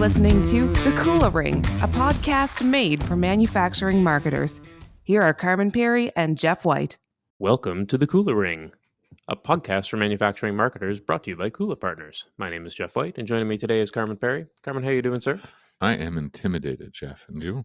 listening to The Coolering, a podcast made for manufacturing marketers. Here are Carmen Perry and Jeff White. Welcome to The Coolering, a podcast for manufacturing marketers brought to you by Cooler Partners. My name is Jeff White, and joining me today is Carmen Perry. Carmen, how are you doing, sir? I am intimidated, Jeff, and you?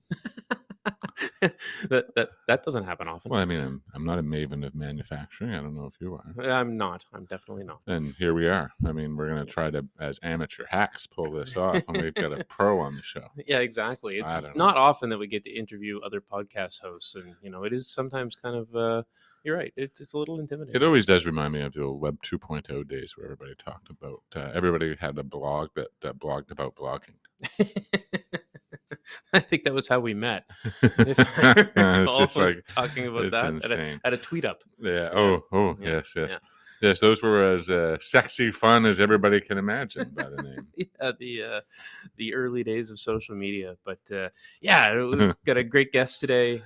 That doesn't happen often. Well, I mean, I'm not a maven of manufacturing. I don't know if you are. I'm not. I'm definitely not. And here we are. I mean, we're going to try to, as amateur hacks, pull this off, and we've got a pro on the show. Yeah, exactly. It's not often that we get to interview other podcast hosts, and it is sometimes kind of. You're right. It's a little intimidating. It always does remind me of the old Web 2.0 days where everybody talked about. Everybody had a blog that blogged about blogging. I think that was how we met. If I recall, it's just talking about that at a tweet up. Yeah. Oh, yes. Yeah. Yes, those were as sexy fun as everybody can imagine by the name. Yeah, the early days of social media. But we've got a great guest today.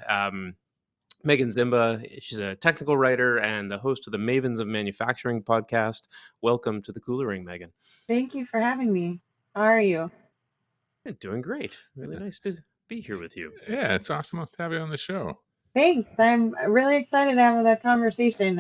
Meaghan Ziemba. She's a technical writer and the host of the Mavens of Manufacturing podcast. Welcome to the Coolering, Meaghan. Thank you for having me. How are you? Doing great. Really nice to be here with you. Yeah, it's awesome to have you on the show. Thanks. I'm really excited to have that conversation.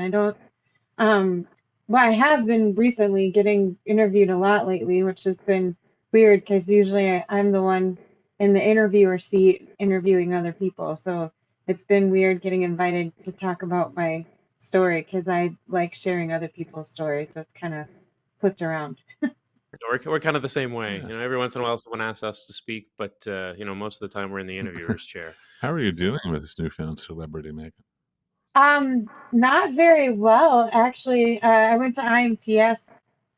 I have been recently getting interviewed a lot lately, which has been weird because usually I'm the one in the interviewer seat interviewing other people. So it's been weird getting invited to talk about my story because I like sharing other people's stories. So it's kind of flipped around. We're kind of the same way. Yeah. Every once in a while someone asks us to speak, but most of the time we're in the interviewer's chair. How are you dealing with this newfound celebrity, Meaghan? Not very well, actually. I went to IMTS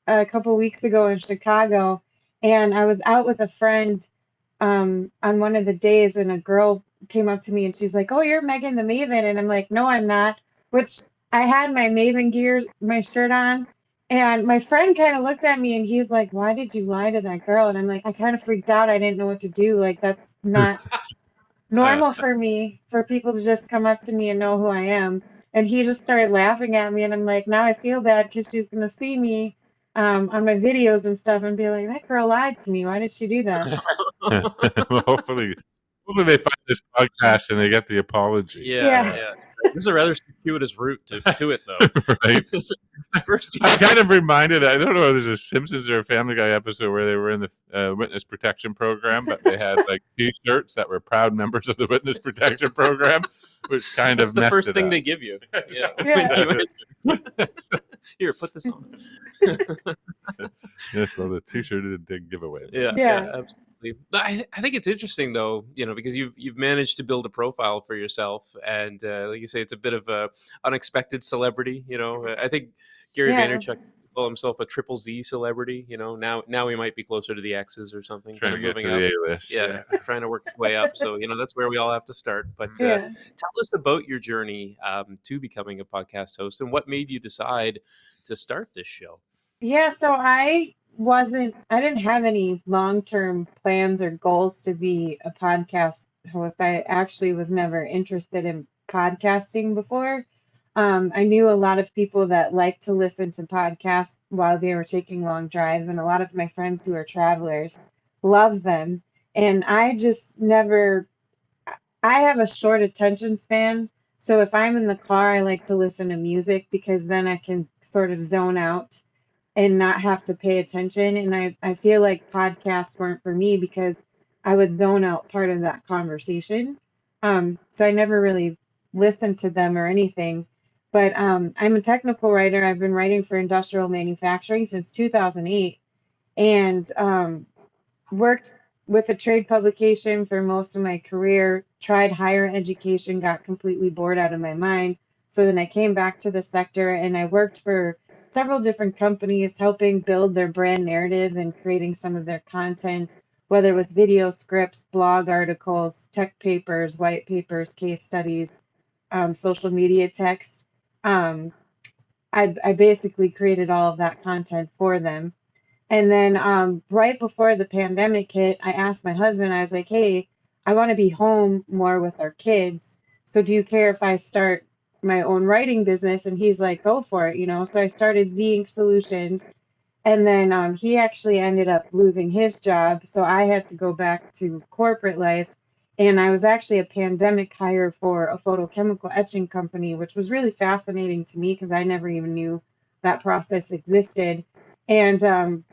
a couple of weeks ago in Chicago, and I was out with a friend on one of the days, and a girl came up to me and she's like, "Oh, you're Meaghan the Maven," and I'm like, "No, I'm not." Which I had my Maven gear, my shirt on. And my friend kind of looked at me and he's like, "Why did you lie to that girl?" And I'm like, I kind of freaked out. I didn't know what to do. Like, that's not normal for me, for people to just come up to me and know who I am. And he just started laughing at me. And I'm like, now I feel bad because she's going to see me on my videos and stuff and be like, that girl lied to me. Why did she do that? Well, hopefully they find this podcast and they get the apology. Yeah. There's a rather circuitous route to it, though. Right. I'm kind of reminded, I don't know if there's a Simpsons or a Family Guy episode where they were in the witness protection program, but they had like T-shirts that were proud members of the witness protection program, which kind of messed it up. That's the first thing they give you. Here, put this on. Yes, well, the T-shirt is a big giveaway. Yeah, absolutely. I think it's interesting, though, because you've managed to build a profile for yourself, and like you say, it's a bit of a unexpected celebrity. I think Gary Vaynerchuk called himself a triple Z celebrity. Now he might be closer to the X's or something. Trying to get to the A-list. Yeah, trying to work his way up. So that's where we all have to start. But tell us about your journey to becoming a podcast host and what made you decide to start this show. Yeah, so I didn't have any long-term plans or goals to be a podcast host. I actually was never interested in podcasting before. I knew a lot of people that like to listen to podcasts while they were taking long drives, and a lot of my friends who are travelers love them. And I have a short attention span. So if I'm in the car, I like to listen to music because then I can sort of zone out and not have to pay attention. And I feel like podcasts weren't for me because I would zone out part of that conversation. So I never really listened to them or anything. But I'm a technical writer. I've been writing for industrial manufacturing since 2008 and worked with a trade publication for most of my career, tried higher education, got completely bored out of my mind. So then I came back to the sector and I worked for several different companies helping build their brand narrative and creating some of their content, whether it was video scripts, blog articles, tech papers, white papers, case studies, social media text. I basically created all of that content for them. And then right before the pandemic hit, I asked my husband, I was like, hey, I want to be home more with our kids. So do you care if I start my own writing business? And he's like, go for it, So I started Z Ink Solutions. And then he actually ended up losing his job. So I had to go back to corporate life. And I was actually a pandemic hire for a photochemical etching company, which was really fascinating to me because I never even knew that process existed. And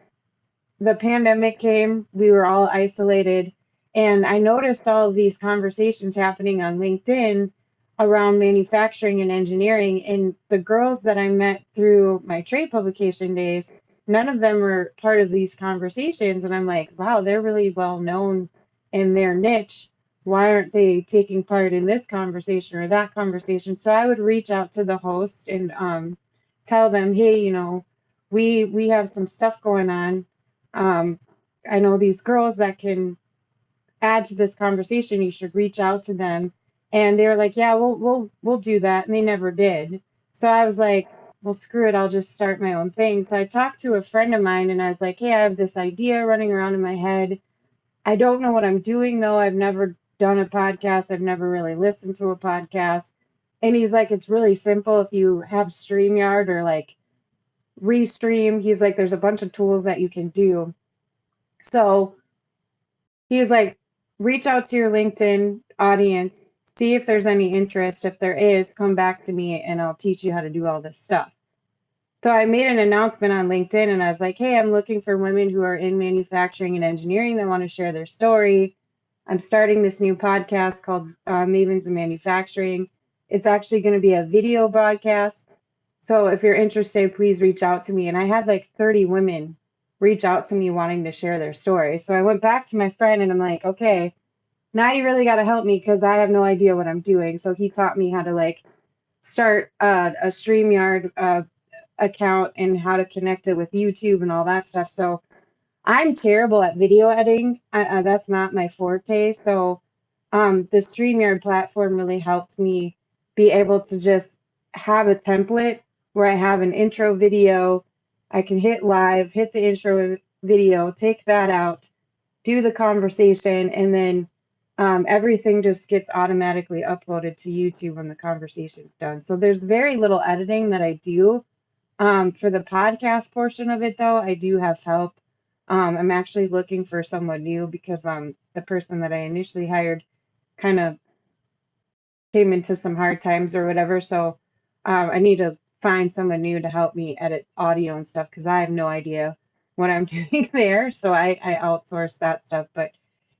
the pandemic came, we were all isolated, and I noticed all of these conversations happening on LinkedIn around manufacturing and engineering. And the girls that I met through my trade publication days, none of them were part of these conversations. And I'm like, wow, they're really well known in their niche. Why aren't they taking part in this conversation or that conversation? So I would reach out to the host and tell them, hey, we have some stuff going on. um, I know these girls that can add to this conversation. You should reach out to them. And they were like, yeah, we'll do that. And they never did. So I was like, well, screw it. I'll just start my own thing. So I talked to a friend of mine and I was like, hey, I have this idea running around in my head. I don't know what I'm doing though. I've never done a podcast. I've never really listened to a podcast. And he's like, it's really simple. If you have StreamYard or like Restream, he's like, there's a bunch of tools that you can do. So he's like, reach out to your LinkedIn audience, see if there's any interest. If there is, come back to me and I'll teach you how to do all this stuff. So I made an announcement on LinkedIn and I was like, hey, I'm looking for women who are in manufacturing and engineering that want to share their story. I'm starting this new podcast called Mavens of Manufacturing. It's actually going to be a video broadcast. So if you're interested, please reach out to me. And I had like 30 women reach out to me wanting to share their story. So I went back to my friend and I'm like, okay, now you really got to help me because I have no idea what I'm doing. So he taught me how to like start a StreamYard account and how to connect it with YouTube and all that stuff. So I'm terrible at video editing. That's not my forte. So the StreamYard platform really helped me be able to just have a template where I have an intro video. I can hit live, hit the intro video, take that out, do the conversation, and then everything just gets automatically uploaded to YouTube when the conversation's done. So there's very little editing that I do. For the podcast portion of it, though, I do have help. I'm actually looking for someone new because the person that I initially hired kind of came into some hard times or whatever. So I need to find someone new to help me edit audio and stuff because I have no idea what I'm doing there. So I outsource that stuff. But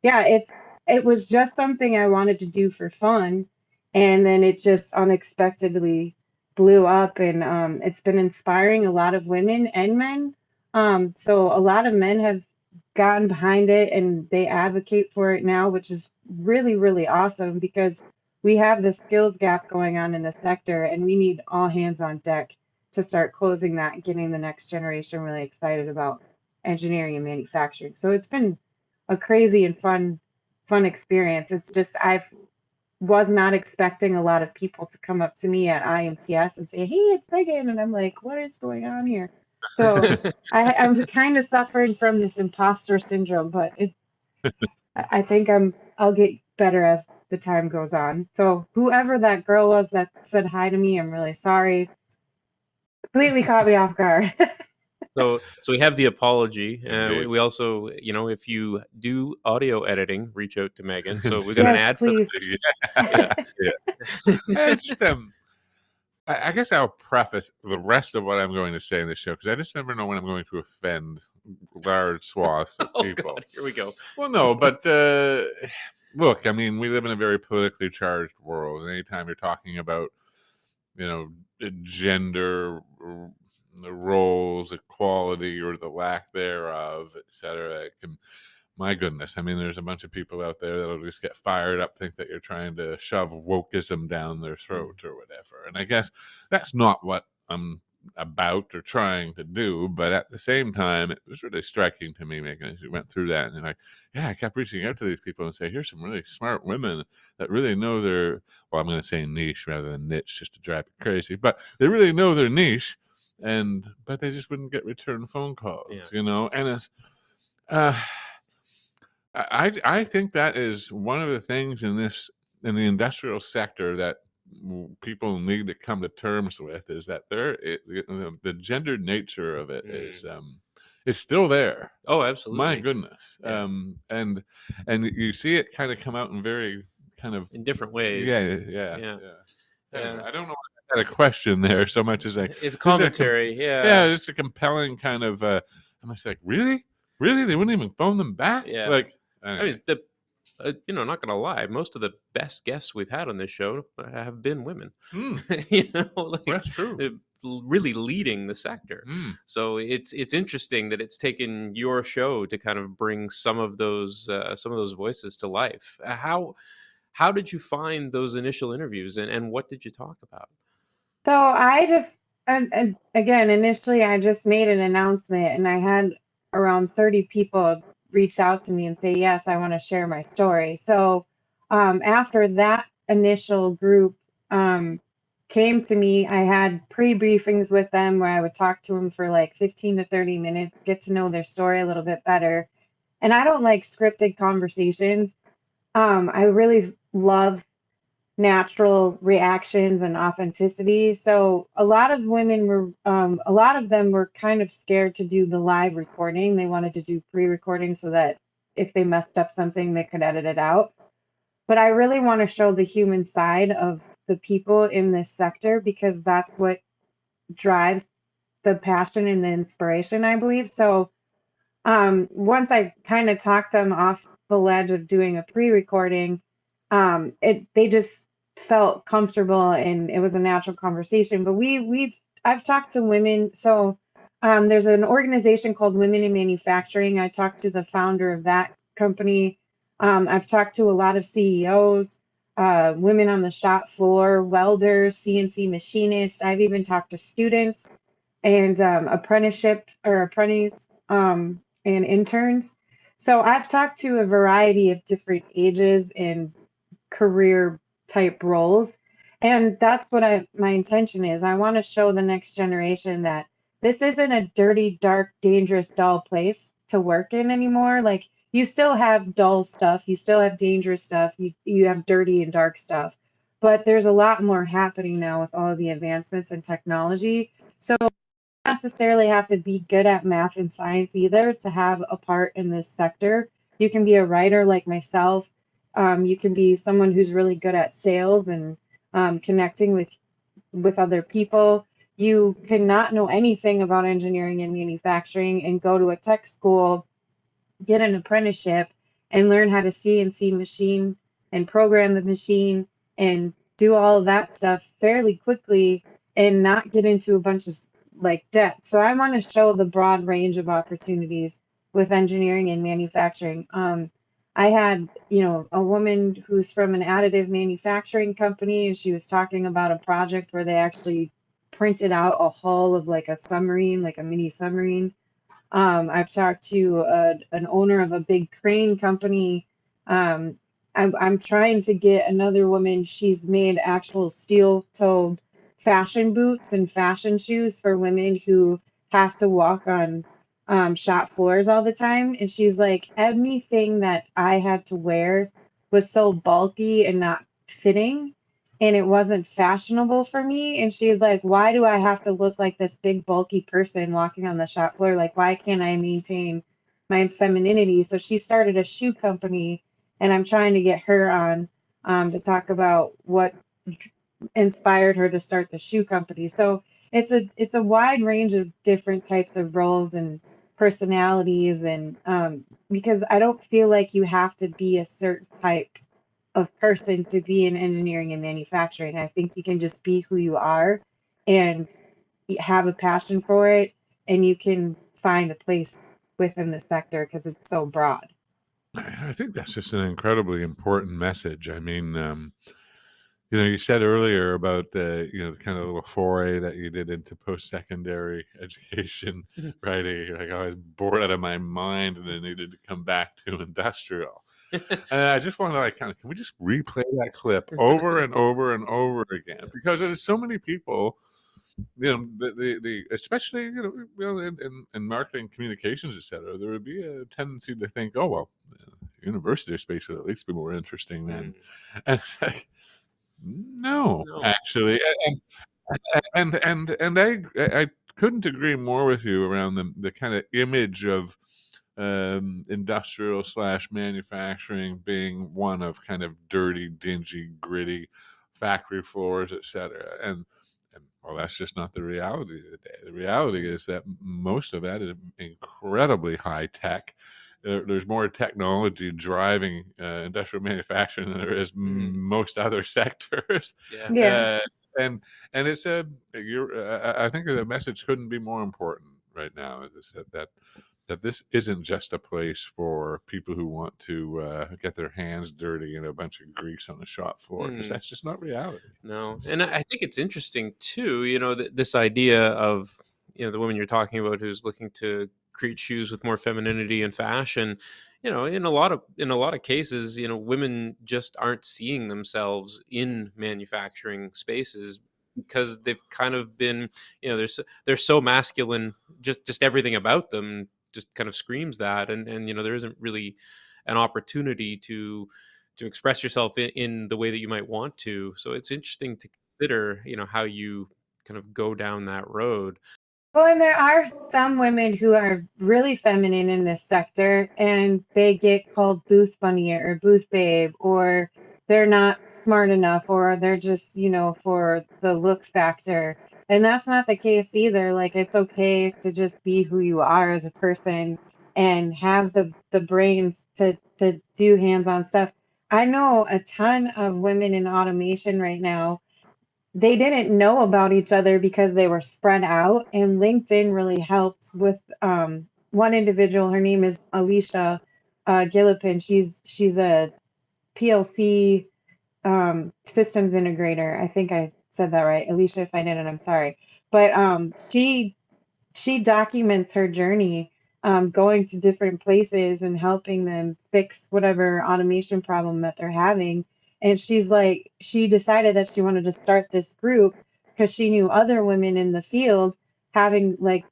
yeah, it was just something I wanted to do for fun. And then it just unexpectedly blew up. And it's been inspiring a lot of women and men. So a lot of men have gotten behind it and they advocate for it now, which is really, really awesome because we have the skills gap going on in the sector and we need all hands on deck to start closing that and getting the next generation really excited about engineering and manufacturing. So it's been a crazy and fun experience. It's just I was not expecting a lot of people to come up to me at IMTS and say, hey, it's Meaghan. And I'm like, what is going on here? So I'm kind of suffering from this imposter syndrome, but I think I'll get better as the time goes on. So whoever that girl was that said hi to me, I'm really sorry. Completely caught me off guard. So we have the apology. Indeed. We also, if you do audio editing, reach out to Meaghan. So we've got an Yes, ad please. for that. Yeah. I just I guess I'll preface the rest of what I'm going to say in this show because I just never know when I'm going to offend large swaths of Oh people. God, here we go. Well, no, but look, I mean, we live in a very politically charged world, and anytime you're talking about, gender roles, equality, or the lack thereof, et cetera, it can. My goodness, I mean, there's a bunch of people out there that'll just get fired up, think that you're trying to shove wokeism down their throat or whatever. And I guess that's not what I'm about or trying to do. But at the same time, it was really striking to me, Meaghan, as you went through that. And I kept reaching out to these people and say, here's some really smart women that really know their, well, I'm going to say niche rather than niche just to drive you crazy, but they really know their niche. But they just wouldn't get return phone calls, and it's, I think that is one of the things in the industrial sector that people need to come to terms with is that the gendered nature of it is it's still there. Oh, My absolutely. goodness. Yeah. And you see it kind of come out in very kind of In different ways. yeah. Anyway, Yeah. I don't know if I had a question there so much as It's this is commentary. yeah, just a compelling kind of. I'm just like, really, they wouldn't even phone them back. Yeah. Like, I mean, not gonna lie, most of the best guests we've had on this show have been women. That's true. They're really leading the sector. So it's interesting that it's taken your show to kind of bring some of those voices to life. How did you find those initial interviews, and what did you talk about? So I just, and again, initially I just made an announcement and I had around 30 people reach out to me and say, yes, I want to share my story. So after that initial group came to me, I had pre-briefings with them where I would talk to them for like 15 to 30 minutes, get to know their story a little bit better. And I don't like scripted conversations. I really love natural reactions and authenticity. So a lot of women were, a lot of them were kind of scared to do the live recording. They wanted to do pre-recording so that if they messed up something, they could edit it out. But I really want to show the human side of the people in this sector because that's what drives the passion and the inspiration, I believe. So once I kind of talked them off the ledge of doing a pre-recording, they just felt comfortable and it was a natural conversation. But I've talked to women. So there's an organization called Women in Manufacturing. I talked to the founder of that company. I've talked to a lot of CEOs, women on the shop floor, welders, CNC machinists. I've even talked to students and apprenticeship or apprentices and interns. So I've talked to a variety of different ages and career type roles. And that's what my intention is. I want to show the next generation that this isn't a dirty, dark, dangerous, dull place to work in anymore. Like you still have dull stuff, you still have dangerous stuff, you have dirty and dark stuff. But there's a lot more happening now with all of the advancements in technology. So necessarily have to be good at math and science either to have a part in this sector. You can be a writer like myself. You can be someone who's really good at sales and connecting with other people. You cannot know anything about engineering and manufacturing and go to a tech school, get an apprenticeship, and learn how to CNC machine and program the machine and do all of that stuff fairly quickly and not get into a bunch of like debt. So I want to show the broad range of opportunities with engineering and manufacturing. I had, a woman who's from an additive manufacturing company, and she was talking about a project where they actually printed out a hull of like a submarine, like a mini submarine. I've talked to an owner of a big crane company. Um, I'm trying to get another woman. She's made actual steel-toed fashion boots and fashion shoes for women who have to walk on shop floors all the time. And she's like, anything that I had to wear was so bulky and not fitting and it wasn't fashionable for me. And she's like, why do I have to look like this big, bulky person walking on the shop floor? Like, why can't I maintain my femininity? So she started a shoe company, and I'm trying to get her on to talk about what inspired her to start the shoe company. So it's a wide range of different types of roles and personalities, and because I don't feel like you have to be a certain type of person to be in engineering and manufacturing. I think you can just be who you are and have a passion for it, and you can find a place within the sector because it's so broad. I think that's just an incredibly important message. I mean, you said earlier about the kind of little foray that you did into post-secondary education, right? You're like, I was bored out of my mind and I needed to come back to industrial. And I just want to can we just replay that clip over and over and over again? Because there's so many people, the especially in marketing, communications, etc. There would be a tendency to think, oh well, university space would at least be more interesting than, and it's like, no, No. actually, and I couldn't agree more with you around the kind of image of industrial / manufacturing being one of kind of dirty, dingy, gritty factory floors, etc. And well, that's just not the reality of the day. The reality is that most of that is incredibly high tech. There's more technology driving industrial manufacturing than there is most other sectors. Yeah. And it's I think the message couldn't be more important right now. Is that this isn't just a place for people who want to get their hands dirty and a bunch of grease on the shop floor, because that's just not reality. No, and I think it's interesting too. This idea of the woman you're talking about who's looking to create shoes with more femininity and fashion. In a lot of cases, women just aren't seeing themselves in manufacturing spaces because they've kind of been, they're so masculine. Just everything about them just kind of screams that, and there isn't really an opportunity to express yourself in the way that you might want to. So it's interesting to consider, how you kind of go down that road. Well, and there are some women who are really feminine in this sector and they get called booth bunny or booth babe, or they're not smart enough, or they're just, for the look factor. And that's not the case either. Like, it's okay to just be who you are as a person and have the brains to do hands-on stuff. I know a ton of women in automation right now. They didn't know about each other because they were spread out, and LinkedIn really helped with one individual. Her name is Alicia Gillipin. She's a PLC systems integrator. I think I said that right. Alicia, if I didn't, I'm sorry. But she documents her journey, going to different places and helping them fix whatever automation problem that they're having. And she's like, she decided that she wanted to start this group because she knew other women in the field having like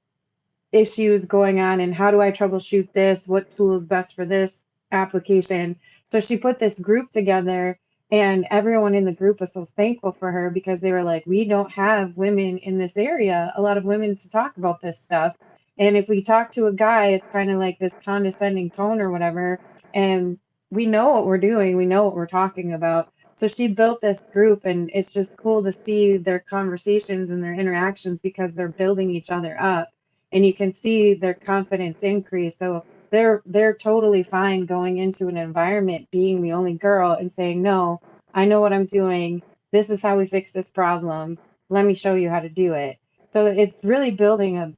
issues going on, and how do I troubleshoot this? What tool is best for this application? So she put this group together, and everyone in the group was so thankful for her because they were like, we don't have women in this area, a lot of women to talk about this stuff. And if we talk to a guy, it's kind of like this condescending tone or whatever. And we know what we're doing, we know what we're talking about. So she built this group, and it's just cool to see their conversations and their interactions because they're building each other up, and you can see their confidence increase. So they're totally fine going into an environment being the only girl and saying, "No, I know what I'm doing. This is how we fix this problem. Let me show you how to do it." So it's really building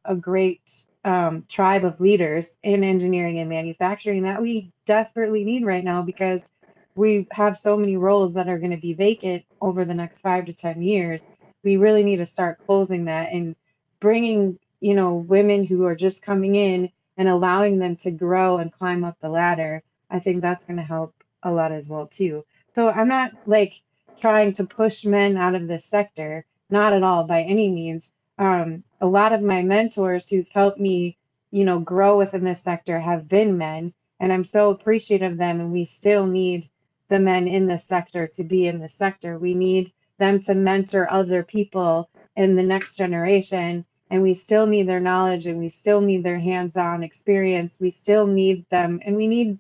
a great tribe of leaders in engineering and manufacturing that we desperately need right now, because we have so many roles that are going to be vacant over the next 5 to 10 years. We really need to start closing that and bringing, women who are just coming in and allowing them to grow and climb up the ladder. I think that's going to help a lot as well too. So I'm not like trying to push men out of this sector, not at all by any means. A lot of my mentors who've helped me, grow within this sector have been men, and I'm so appreciative of them. And we still need the men in the sector to be in the sector. We need them to mentor other people in the next generation, and we still need their knowledge, and we still need their hands-on experience. We still need them, and we need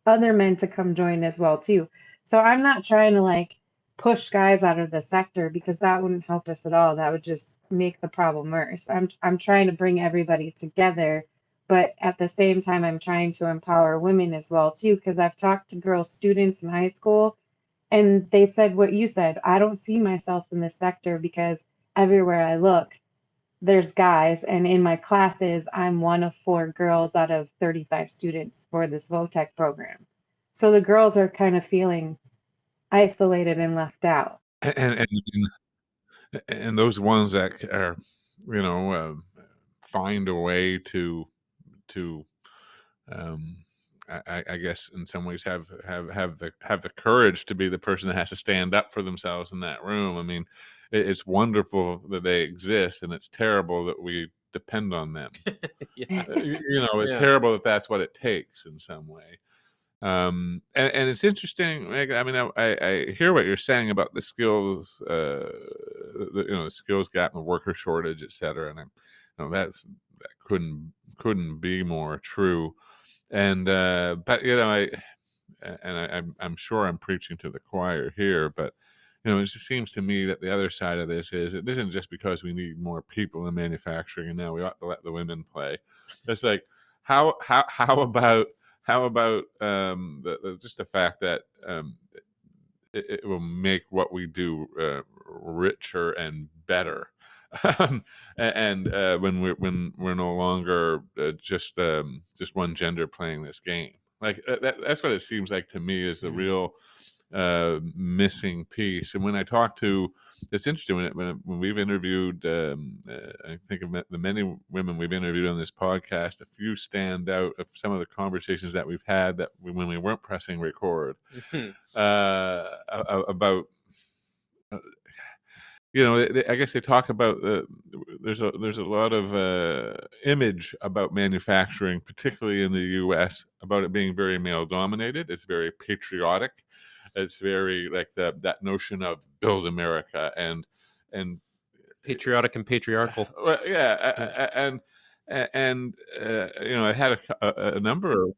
other men to come join as well too. So I'm not trying to like push guys out of the sector, because that wouldn't help us at all. That would just make the problem worse. I'm trying to bring everybody together, but at the same time I'm trying to empower women as well too, because I've talked to girl students in high school, and they said what you said. I don't see myself in this sector because everywhere I look, there's guys, and in my classes, I'm one of 4 girls out of 35 students for this VOTEC program. So the girls are kind of feeling isolated and left out. And those ones that are, you know, find a way to um, I guess in some ways have the courage to be the person that has to stand up for themselves in that room. I mean, it's wonderful that they exist, and it's terrible that we depend on them. Yeah. It's Yeah. terrible that that's what it takes in some way. And it's interesting, Meaghan. I mean, I hear what you're saying about the skills, the skills gap and the worker shortage, et cetera. And that couldn't be more true. And but I'm sure I'm preaching to the choir here, but it just seems to me that the other side of this is it isn't just because we need more people in manufacturing and now we ought to let the women play. It's like how about just the fact that it will make what we do richer and better. And when we're no longer just one gender playing this game, like that's what it seems like to me is the real missing piece. And when I talk to, it's interesting when we've interviewed, I think of the many women we've interviewed on this podcast, a few stand out of some of the conversations that we've had that when we weren't pressing record about. I guess they talk about there's a lot of image about manufacturing, particularly in the U.S., about it being very male dominated. It's very patriotic. It's very like that notion of build America and patriotic and patriarchal. Well, yeah, and I had a number of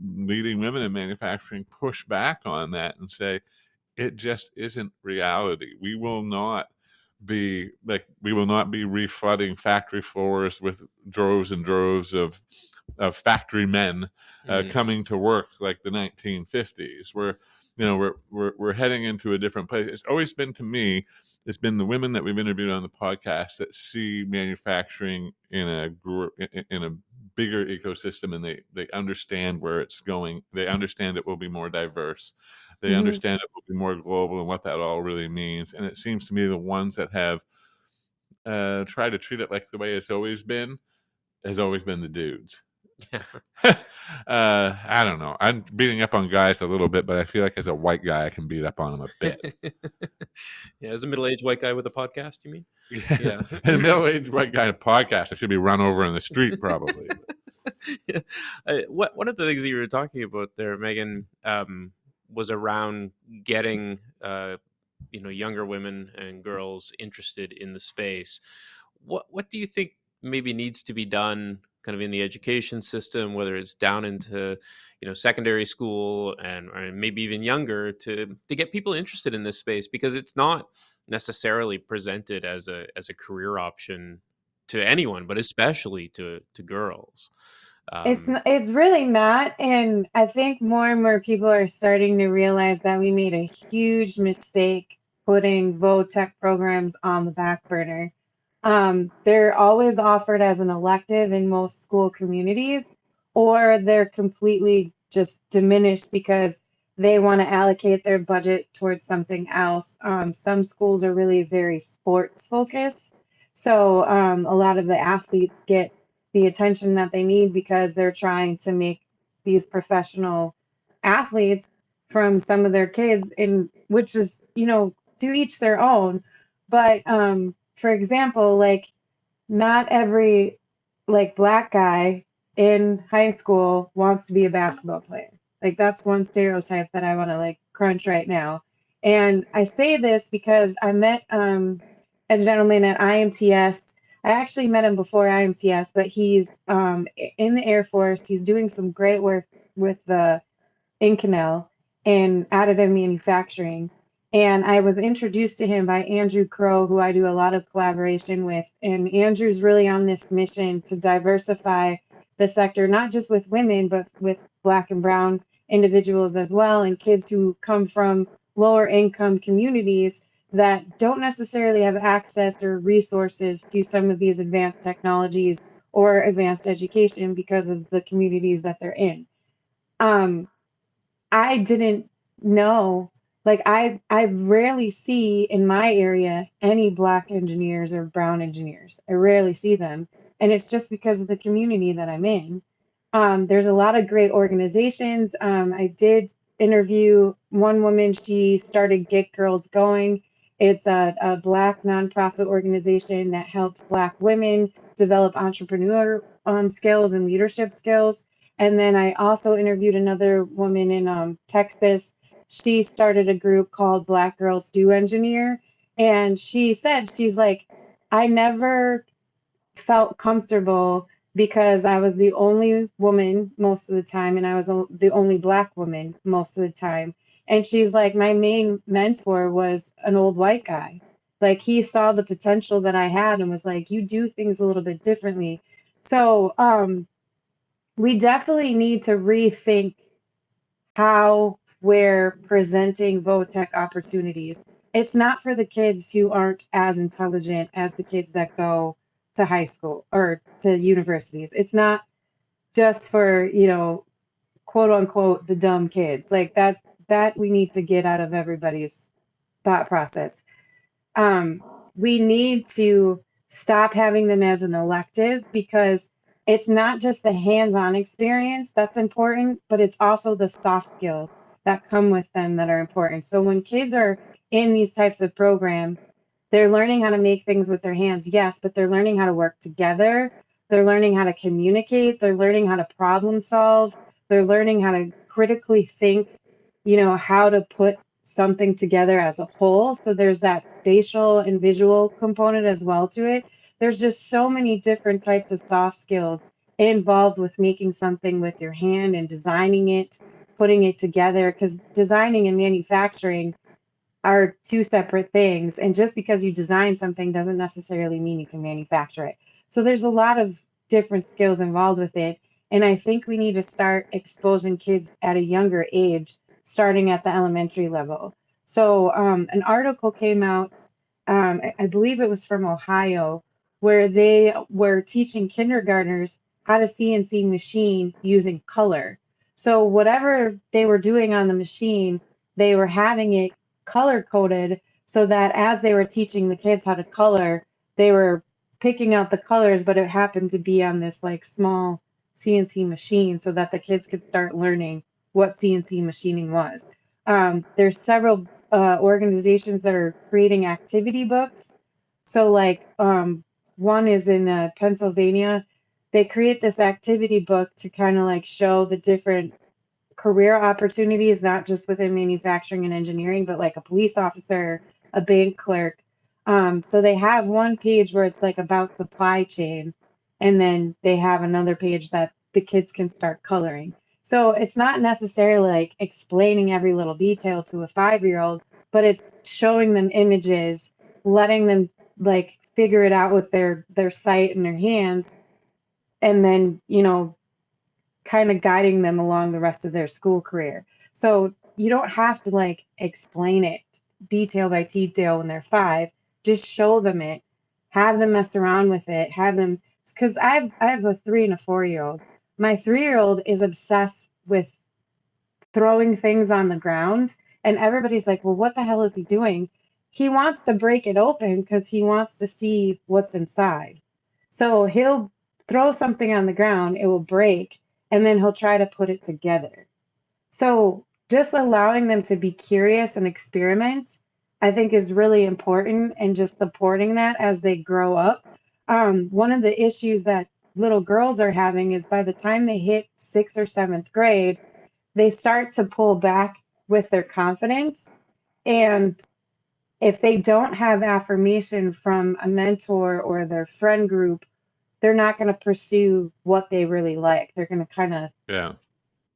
leading women in manufacturing push back on that and say it just isn't reality. We will not be reflooding factory floors with droves and droves of factory men coming to work like the 1950s. We're heading into a different place. It's always been, to me, it's been the women that we've interviewed on the podcast that see manufacturing in a bigger ecosystem, and they understand where it's going. They understand it will be more diverse. They understand it will be more global and what that all really means. And it seems to me the ones that have tried to treat it like the way it's always been has always been the dudes. I don't know. I'm beating up on guys a little bit, but I feel like as a white guy, I can beat up on them a bit. Yeah, as a middle-aged white guy with a podcast, you mean? Yeah. As a middle-aged white guy with a podcast, I should be run over in the street probably. Yeah. One of the things that you were talking about there, Meaghan, was around getting younger women and girls interested in the space. What do you think maybe needs to be done kind of in the education system, whether it's down into secondary school or maybe even younger, to get people interested in this space, because it's not necessarily presented as a career option to anyone, but especially to girls. It's really not, and I think more and more people are starting to realize that we made a huge mistake putting vo-tech programs on the back burner. They're always offered as an elective in most school communities, or they're completely just diminished because they want to allocate their budget towards something else. Some schools are really very sports focused, so a lot of the athletes get the attention that they need because they're trying to make these professional athletes from some of their kids, in which is, to each their own. But for example, like not every like black guy in high school wants to be a basketball player. Like that's one stereotype that I want to like crunch right now. And I say this because I met a gentleman at IMTS. I actually met him before IMTS, but he's in the Air Force. He's doing some great work with the Inconel in additive manufacturing. And I was introduced to him by Andrew Crow, who I do a lot of collaboration with. And Andrew's really on this mission to diversify the sector, not just with women, but with Black and Brown individuals as well, and kids who come from lower income communities that don't necessarily have access or resources to some of these advanced technologies or advanced education because of the communities that they're in. I didn't know, like I rarely see in my area any black engineers or brown engineers. I rarely see them. And it's just because of the community that I'm in. There's a lot of great organizations. I did interview one woman. She started Get Girls Going. It's a black nonprofit organization that helps black women develop entrepreneur skills and leadership skills. And then I also interviewed another woman in Texas. She started a group called Black Girls Do Engineer. And she said, she's like, I never felt comfortable because I was the only woman most of the time, and I was the only Black woman most of the time. And she's like, my main mentor was an old white guy. Like, he saw the potential that I had and was like, you do things a little bit differently. So, we definitely need to rethink how we're presenting VOTEC opportunities. It's not for the kids who aren't as intelligent as the kids that go to high school or to universities. It's not just for, quote unquote, the dumb kids. Like that we need to get out of everybody's thought process. um, we need to stop having them as an elective because it's not just the hands-on experience that's important, but it's also the soft skills that come with them that are important. So when kids are in these types of programs, they're learning how to make things with their hands, yes, but they're learning how to work together. They're learning how to communicate. They're learning how to problem solve. They're learning how to critically think, how to put something together as a whole. So there's that spatial and visual component as well to it. There's just so many different types of soft skills involved with making something with your hand and designing it, putting it together, because designing and manufacturing are two separate things. And just because you design something doesn't necessarily mean you can manufacture it. So there's a lot of different skills involved with it. And I think we need to start exposing kids at a younger age, starting at the elementary level. So an article came out, I believe it was from Ohio, where they were teaching kindergartners how to CNC machine using color. So whatever they were doing on the machine, they were having it color coded so that as they were teaching the kids how to color, they were picking out the colors, but it happened to be on this like small CNC machine so that the kids could start learning what CNC machining was. There's several organizations that are creating activity books. So like one is in Pennsylvania. They create this activity book to kind of like show the different career opportunities, not just within manufacturing and engineering, but like a police officer, a bank clerk. So they have one page where it's like about supply chain, and then they have another page that the kids can start coloring. So it's not necessarily like explaining every little detail to a 5-year-old, but it's showing them images, letting them like figure it out with their sight and their hands, and then kind of guiding them along the rest of their school career. So you don't have to like explain it detail by detail when they're 5. Just show them it, have them mess around with it, have them, because I have a 3 and a 4-year-old. My 3-year-old is obsessed with throwing things on the ground, and everybody's like, well, what the hell is he doing? He wants to break it open because he wants to see what's inside. So he'll throw something on the ground, it will break, and then he'll try to put it together. So just allowing them to be curious and experiment, I think, is really important, and just supporting that as they grow up. One of the issues that little girls are having is by the time they hit 6th or 7th grade, they start to pull back with their confidence. And if they don't have affirmation from a mentor or their friend group, they're not going to pursue what they really like. They're going to kind of Yeah.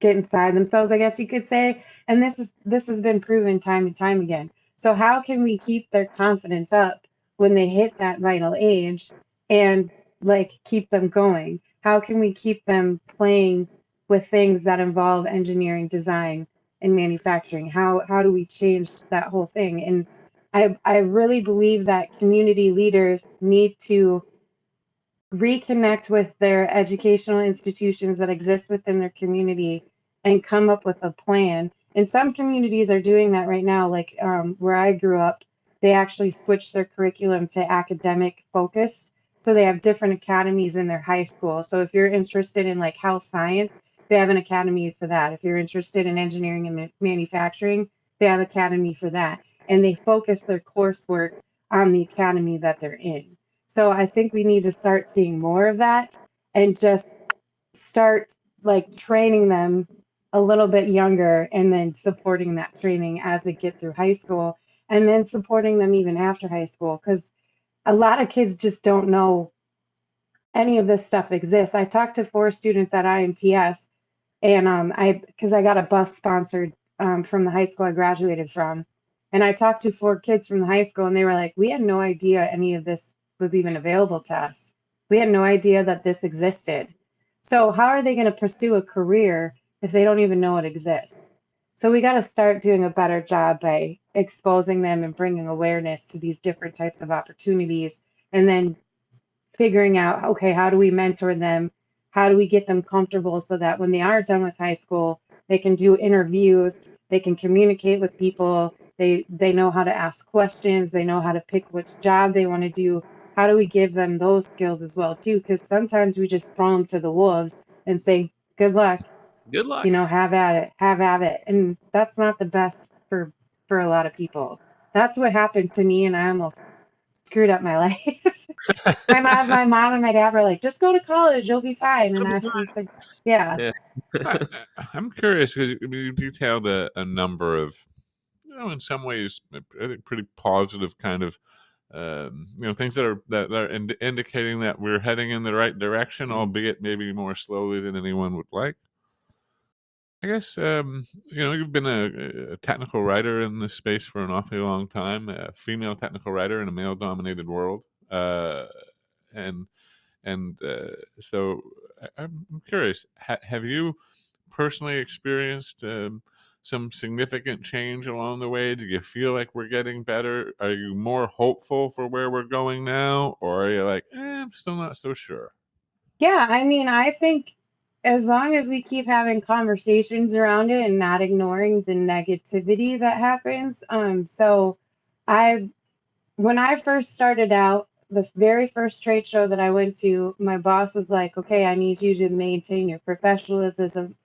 get inside themselves, I guess you could say. And this has been proven time and time again. So how can we keep their confidence up when they hit that vital age and like keep them going? How can we keep them playing with things that involve engineering, design, and manufacturing? How do we change that whole thing? And I really believe that community leaders need to reconnect with their educational institutions that exist within their community and come up with a plan. And some communities are doing that right now. Like where I grew up, they actually switched their curriculum to academic focused. So they have different academies in their high school. So if you're interested in like health science, they have an academy for that. If you're interested in engineering and manufacturing, they have academy for that. And they focus their coursework on the academy that they're in. So I think we need to start seeing more of that and just start like training them a little bit younger and then supporting that training as they get through high school and then supporting them even after high school because a lot of kids just don't know any of this stuff exists. I talked to 4 students at IMTS, and because I got a bus sponsored from the high school I graduated from, and I talked to 4 kids from the high school, and they were like, "We had no idea any of this was even available to us. We had no idea that this existed. So how are they going to pursue a career if they don't even know it exists?" So we got to start doing a better job by exposing them and bringing awareness to these different types of opportunities, and then figuring out, okay, how do we mentor them? How do we get them comfortable so that when they are done with high school, they can do interviews, they can communicate with people, they know how to ask questions, they know how to pick which job they want to do. How do we give them those skills as well too? Because sometimes we just throw them to the wolves and say, good luck, Good luck. have at it, have at it. And that's not the best for a lot of people. That's what happened to me, and I almost screwed up my life. My mom and my dad were like, just go to college, you'll be fine. And I was like, yeah. Yeah. I'm curious because you detailed a number of, in some ways, I think pretty positive kind of, things that are indicating that we're heading in the right direction, albeit maybe more slowly than anyone would like. I guess you've been a technical writer in this space for an awfully long time, a female technical writer in a male-dominated world, and so I'm curious. Have you personally experienced some significant change along the way? Do you feel like we're getting better? Are you more hopeful for where we're going now, or are you like, I'm still not so sure? Yeah, I mean, I think as long as we keep having conversations around it and not ignoring the negativity that happens. So I when I first started out, the very first trade show that I went to, my boss was like, okay, I need you to maintain your professionalism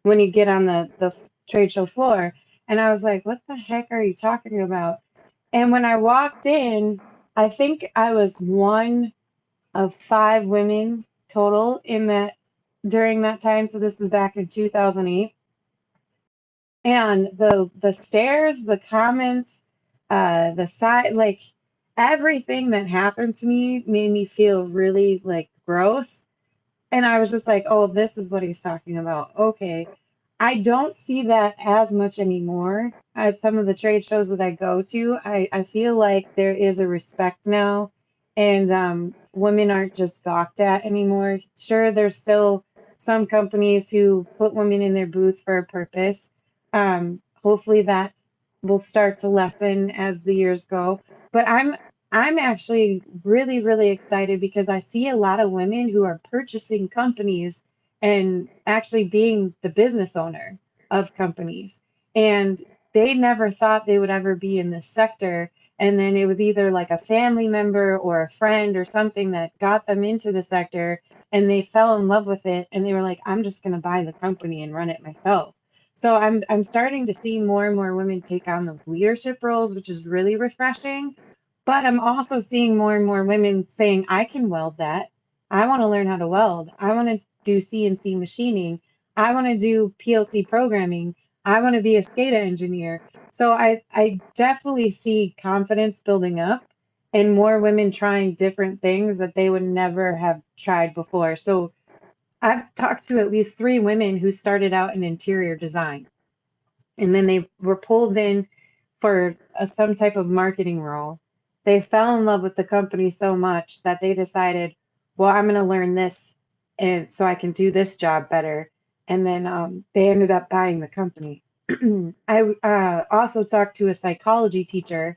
when you get on the trade show floor. And I was like, what the heck are you talking about? And when I walked in, I think I was one of 5 women total in that during that time. So this was back in 2008. And the stares, the comments, the side, like everything that happened to me made me feel really like gross. And I was just like, oh, this is what he's talking about. Okay. I don't see that as much anymore at some of the trade shows that I go to. I feel like there is a respect now, and women aren't just gawked at anymore. Sure, there's still some companies who put women in their booth for a purpose. Hopefully that will start to lessen as the years go. But I'm actually really, really excited because I see a lot of women who are purchasing companies and actually being the business owner of companies. And they never thought they would ever be in this sector. And then it was either like a family member or a friend or something that got them into the sector, and they fell in love with it. And they were like, I'm just going to buy the company and run it myself. So I'm starting to see more and more women take on those leadership roles, which is really refreshing. But I'm also seeing more and more women saying, I can weld that. I want to learn how to weld. I want to do CNC machining. I want to do PLC programming. I want to be a SCADA engineer. So I definitely see confidence building up and more women trying different things that they would never have tried before. So I've talked to at least 3 women who started out in interior design, and then they were pulled in for some type of marketing role. They fell in love with the company so much that they decided, well, I'm going to learn this, and so I can do this job better. And then they ended up buying the company. I also talked to a psychology teacher.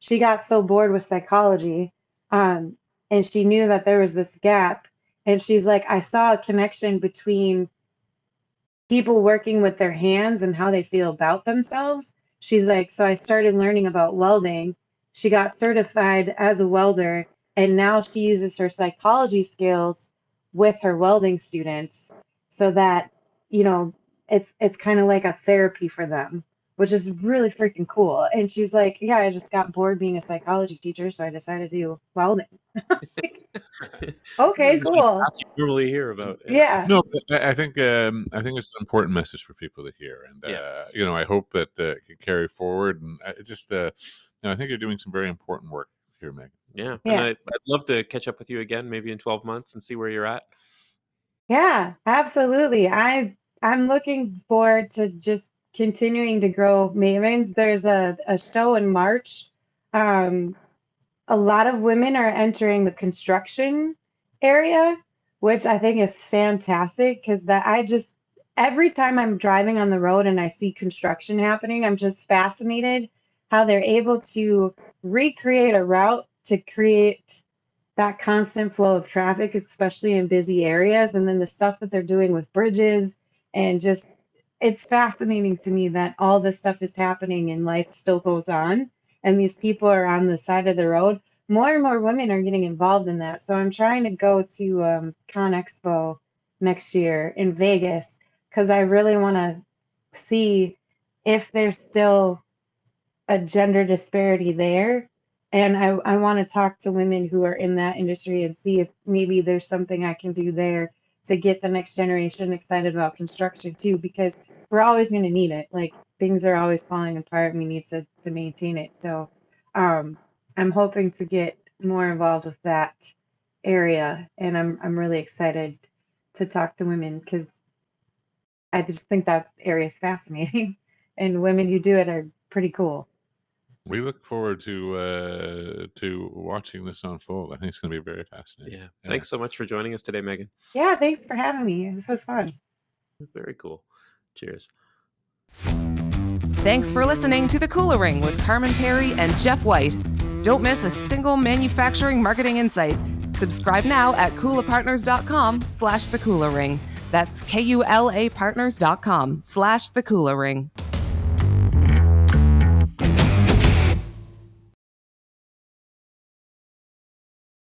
She got so bored with psychology, um, and she knew that there was this gap. And she's like, I saw a connection between people working with their hands and how they feel about themselves. She's like, so I started learning about welding. She got certified as a welder, and now she uses her psychology skills with her welding students so that, you know, it's kind of like a therapy for them. which is really freaking cool. And she's like, yeah, I just got bored being a psychology teacher, so I decided to do welding. Like, This okay, is not a cool. path you normally hear about. Yeah. No, but I think it's an important message for people to hear, and Yeah. I hope that it can carry forward. And I think you're doing some very important work here, Meaghan. Yeah. And Yeah. I'd love to catch up with you again, maybe in 12 months and see where you're at. Yeah, absolutely. I'm looking forward to just continuing to grow Mavens. There's a show in March. Um, a lot of women are entering the construction area, which I think is fantastic because that I just every time I'm driving on the road and I see construction happening, I'm just fascinated how they're able to recreate a route to create that constant flow of traffic, especially in busy areas, and then the stuff that they're doing with bridges and just it's fascinating to me that all this stuff is happening and life still goes on and these people are on the side of the road. More and more women are getting involved in that. So I'm trying to go to Con Expo next year in Vegas because I really want to see if there's still a gender disparity there. And I want to talk to women who are in that industry and see if maybe there's something I can do there to get the next generation excited about construction too, because we're always going to need it. Like things are always falling apart and we need to maintain it. So I'm hoping to get more involved with that area. And I'm really excited to talk to women because I just think that area is fascinating. And women who do it are pretty cool. We look forward to watching this unfold. I think it's going to be very fascinating. Yeah. Thanks so much for joining us today, Meaghan. Yeah, thanks for having me. This was fun. Very cool. Cheers. Thanks for listening to The Cooler Ring with Carmen Perry and Jeff White. Don't miss a single manufacturing marketing insight. Subscribe now at KulaPartners.com/thecoolerring. That's KULAPartners.com/thecoolerring.